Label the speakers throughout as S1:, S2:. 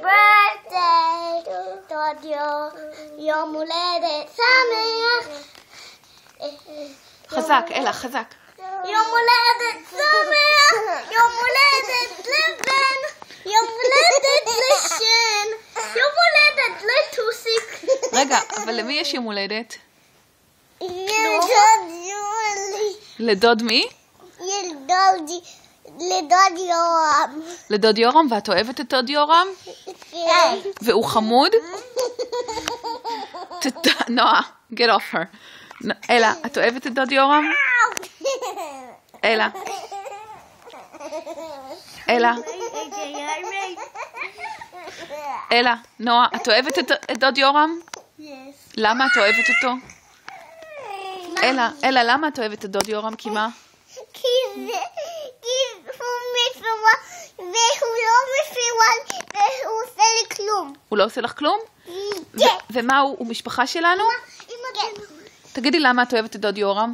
S1: birthday, דודיו, יום הולדת שמח.
S2: חזק, אלה, חזק.
S1: יום הולדת שמח, יום הולדת לבן, יום הולדת לשן, יום הולדת לטוסיק.
S2: רגע, אבל למי יש יום הולדת? לדוד מי?
S1: לדוד יורם.
S2: לדוד יורם, ואת אוהבת את דוד יורם?
S1: כן.
S2: והוא חמוד? נועה, get off her. אלה, את אוהבת את דוד יורם? אלה. אלה. אלה, נועה, את אוהבת את דוד יורם? למה את אוהבת אותו? אלה, למה את אוהבת את דוד יורם? כי מה?
S1: כי הוא מפורר, והוא לא מפורר, והוא עושה לי כלום.
S2: הוא לא עושה לך כלום?
S1: כן.
S2: ומה הוא? הוא משפחה שלנו?
S1: כן.
S2: תגידי למה את אוהבת את דוד יורם?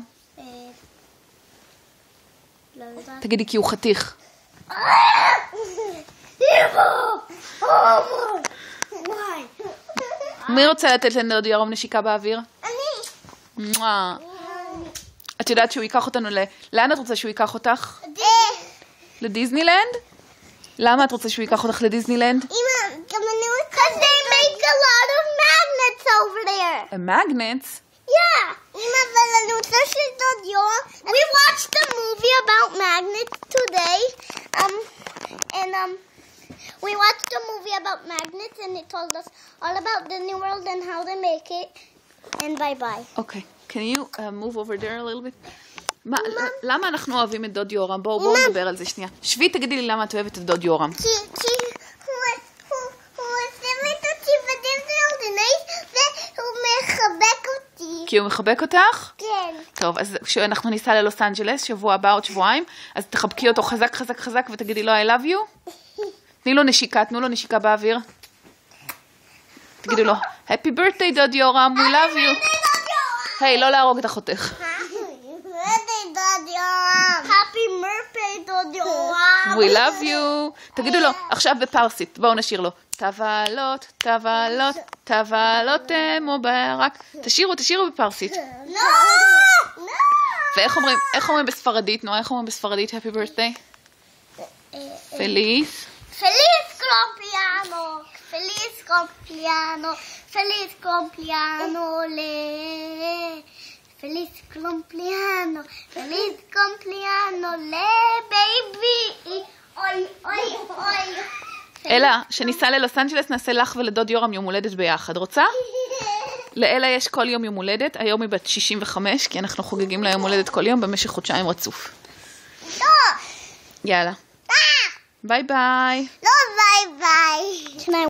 S2: תגידי כי הוא חתיך. מי רוצה לתת לדוד יורם נשיקה באוויר?
S1: אני.
S2: את יודעת שהוא ייקח אותנו לאן את רוצה שהוא ייקח אותך? לדיסנילנד? למה את רוצה שהוא ייקח אותך לדיסנילנד?
S1: אמא, גם אני רוצה... Because they make a lot of magnets over there.
S2: Magnets?
S1: Yeah. אמא, אבל אני רוצה שדוד יורם... We watched a movie about magnets today. We watched a movie about magnets and it told us all about the new world and how they make it. And bye-bye.
S2: Okay. Can you move over there a little bit? למה אנחנו אוהבים את דוד יורם? בואו נדבר על זה שנייה. שבי, תגידי לי למה את אוהבת את דוד יורם.
S1: כי הוא עושה אותי בדיסנילנד והוא מחבק אותי.
S2: כי הוא מחבק אותך?
S1: כן.
S2: טוב, אז כשאנחנו ניסע ללוס אנג'לס, שבוע הבא עוד שבועיים, אז תחבקי אותו חזק חזק חזק ותגידי לו I love you. תנו לו נשיקה באוויר. תגידו לו, Happy birthday דוד יורם, we love you. היי, לא להרוג את אחותך.
S1: Happy birthday דוד יורם.
S2: We love you. תגידו לו, עכשיו בפרסית, בואו נשיר לו. תבלות, תבלות, תבלות מוברק. תשירו בפרסית.
S1: לא.
S2: ואיך אומרים בספרדית? נו, איך אומרים בספרדית Happy birthday? פליס.
S1: Feliz cumpleaños, feliz cumpleaños, feliz cumpleaños, feliz cumpleaños, feliz cumpleaños, baby. אוי, אוי, אוי.
S2: אלה, שניסע ללוס אנג'לס, נעשה לך ולדוד יורם יום הולדת ביחד. רוצה? לאלה יש כל יום הולדת, היום היא בת 65, כי אנחנו חוגגים לה יום הולדת כל יום במשך חודשיים רצוף.
S1: לא.
S2: יאללה. ביי ביי.
S1: לא ביי ביי.